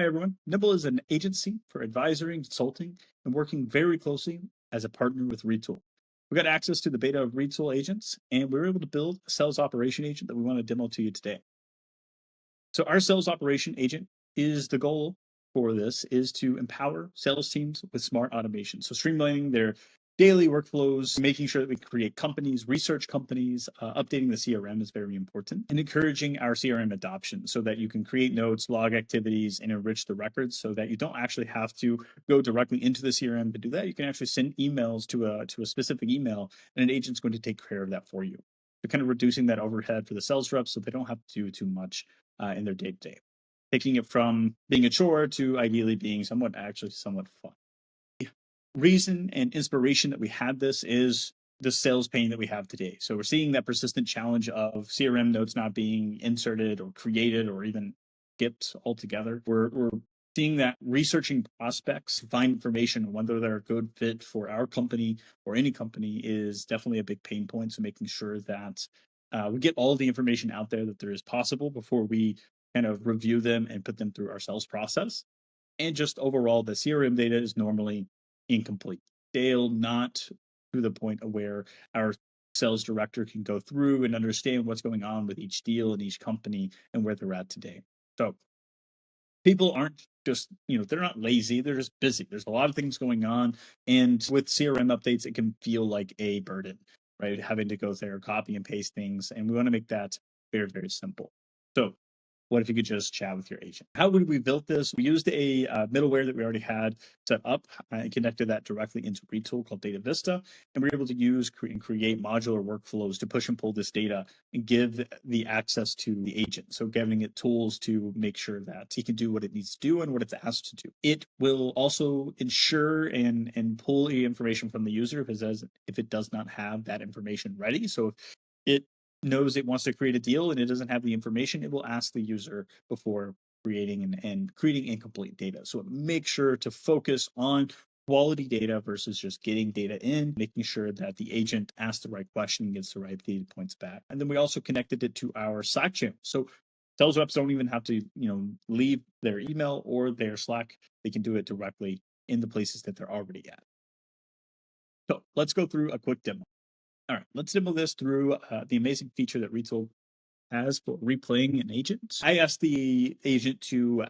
everyone. Nymbl is an agency for advisory and consulting and working very closely as a partner with Retool. We got access to the beta of Retool Agents, and we were able to build a sales operation agent that we want to demo to you today. So our sales operation agent is the goal for this is to empower sales teams with smart automation. So streamlining their daily workflows, making sure that we create companies, research companies, updating the CRM is very important, and encouraging our CRM adoption so that you can create notes, log activities, and enrich the records so that you don't actually have to go directly into the CRM to do that. You can actually send emails to a specific email, and an agent's going to take care of that for you. So kind of reducing that overhead for the sales reps so they don't have to do too much in their day-to-day. Taking it from being a chore to ideally being somewhat fun. Reason and inspiration that we had this is the sales pain that we have today. So we're seeing that persistent challenge of CRM notes not being inserted or created or even skipped altogether. We're seeing that researching prospects to find information, whether they're a good fit for our company or any company, is definitely a big pain point. So making sure that we get all the information out there that there is possible before we kind of review them and put them through our sales process. And just overall, the CRM data is normally incomplete, stale, not to the point of where our sales director can go through and understand what's going on with each deal and each company and where they're at today. So people aren't just, they're not lazy, they're just busy. There's a lot of things going on. And with CRM updates, it can feel like a burden, right? Having to go there, copy and paste things. And we want to make that very, very simple. So what if you could just chat with your agent? How would we build this? We used a middleware that we already had set up and connected that directly into Retool called Data Vista. And we were able to use and create modular workflows to push and pull this data and give the access to the agent. So giving it tools to make sure that he can do what it needs to do and what it's asked to do. It will also ensure and pull the information from the user if it does not have that information ready. So if it knows it wants to create a deal and it doesn't have the information, it will ask the user before creating and creating incomplete data. So it makes sure to focus on quality data versus just getting data in, making sure that the agent asks the right question and gets the right data points back. And then we also connected it to our Slack channel. So sales reps don't even have to, leave their email or their Slack. They can do it directly in the places that they're already at. So let's go through a quick demo. All right, let's demo this through the amazing feature that Retool has for replaying an agent. I asked the agent to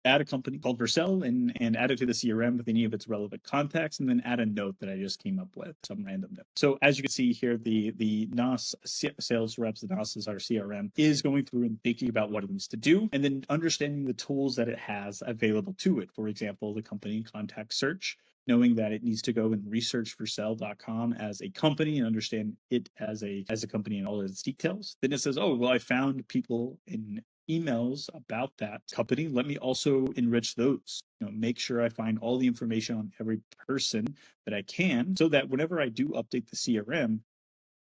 add a company called Vercel and add it to the CRM with any of its relevant contacts, and then add a note that I just came up with, some random note. So as you can see here, the NOS sales reps, the NOS is our CRM, is going through and thinking about what it needs to do, and then understanding the tools that it has available to it. For example, the company contact search, knowing that it needs to go and research Vercel.com as a company and understand it as a company and all of its details. Then it says, oh, well, I found people in emails about that company. Let me also enrich those. Make sure I find all the information on every person that I can, so that whenever I do update the CRM,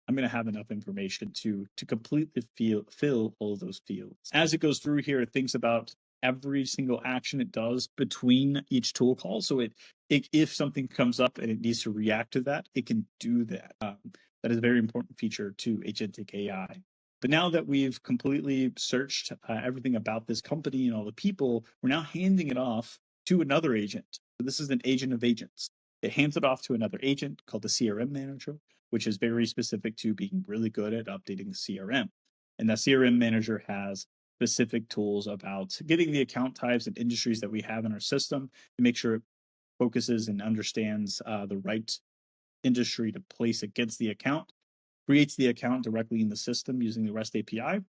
I'm going to have enough information to completely fill all of those fields. As it goes through here, it thinks about every single action it does between each tool call. So if something comes up and it needs to react to that, it can do that. That is a very important feature to agentic AI. But now that we've completely searched everything about this company and all the people, we're now handing it off to another agent. So this is an agent of agents. It hands it off to another agent called the CRM manager, which is very specific to being really good at updating the CRM. And that CRM manager has specific tools about getting the account types and industries that we have in our system to make sure it focuses and understands the right industry to place against the account, creates the account directly in the system using the REST API,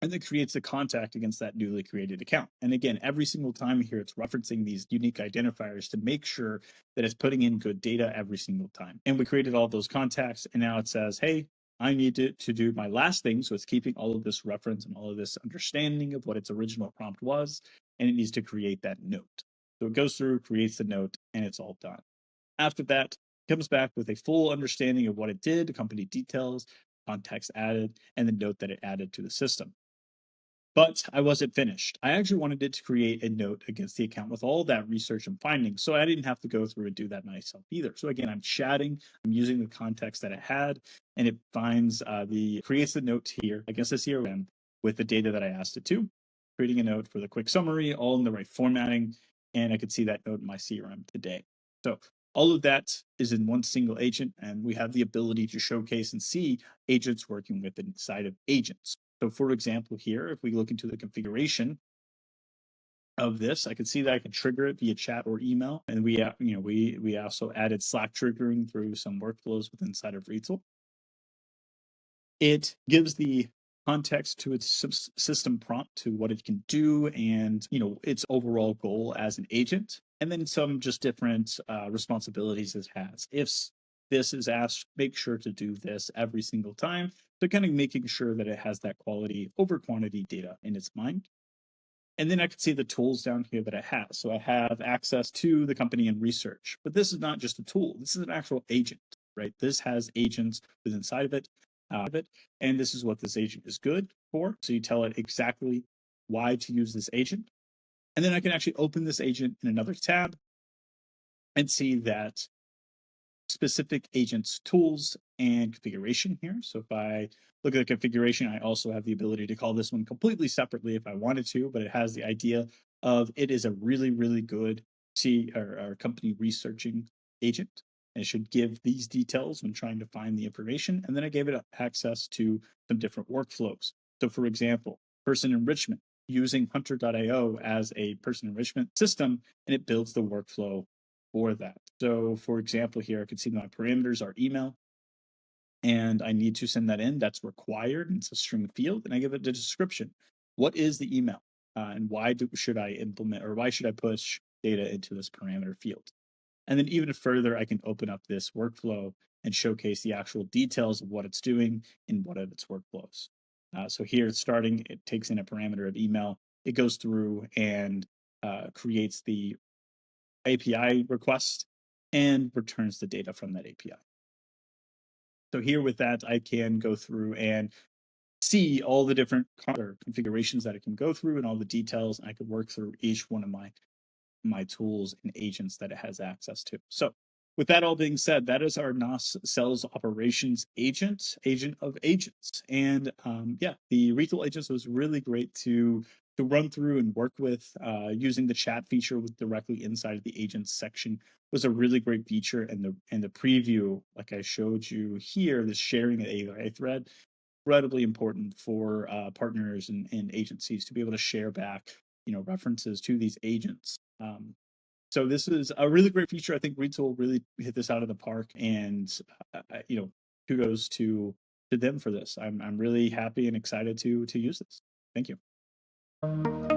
and then creates the contact against that newly created account. And again, every single time here, it's referencing these unique identifiers to make sure that it's putting in good data every single time. And we created all those contacts, and now it says, hey, I need to do my last thing. So it's keeping all of this reference and all of this understanding of what its original prompt was, and it needs to create that note. So it goes through, creates the note, and it's all done. After that, it comes back with a full understanding of what it did, the company details, context added, and the note that it added to the system. But I wasn't finished. I actually wanted it to create a note against the account with all that research and findings, so I didn't have to go through and do that myself either. So again, I'm chatting, I'm using the context that it had, and it finds creates the note here against the CRM with the data that I asked it to. creating a note for the quick summary, all in the right formatting. And I could see that note in my CRM today. So all of that is in one single agent, and we have the ability to showcase and see agents working with inside of agents. So for example, here, if we look into the configuration of this, I can see that I can trigger it via chat or email. And we also added Slack triggering through some workflows within inside of Retool. It gives the context to its system prompt to what it can do and its overall goal as an agent, and then some just different responsibilities it has. If this is asked, make sure to do this every single time. So kind of making sure that it has that quality over quantity data in its mind. And then I can see the tools down here that I have. So I have access to the company and research, but this is not just a tool. This is an actual agent, right? This has agents within inside of it, and this is what this agent is good for. So you tell it exactly why to use this agent. And then I can actually open this agent in another tab and see that specific agents tools and configuration here. So if I look at the configuration, I also have the ability to call this one completely separately if I wanted to, but it has the idea of it is a really, really good company researching agent. And it should give these details when trying to find the information. And then I gave it access to some different workflows. So for example, person enrichment, using hunter.io as a person enrichment system, and it builds the workflow for that. So for example, here I can see my parameters are email, and I need to send that in. That's required. And it's a string field, and I give it the description. What is the email, and should I implement, or why should I push data into this parameter field? And then even further, I can open up this workflow and showcase the actual details of what it's doing in one of its workflows. So here it's starting, it takes in a parameter of email, it goes through and creates the API request and returns the data from that API. So here with that, I can go through and see all the different configurations that it can go through and all the details. And I could work through each one of my tools and agents that it has access to. So with that all being said, that is our NOS sales operations agent of agents. And the Retool Agents was really great to run through and work with. Using the chat feature with directly inside of the agents section was a really great feature. And the preview, like I showed you here, the sharing an AI thread, incredibly important for partners and agencies to be able to share back references to these agents. So this is a really great feature. I think Retool really hit this out of the park, and kudos to them for this. I'm really happy and excited to use this. Thank you.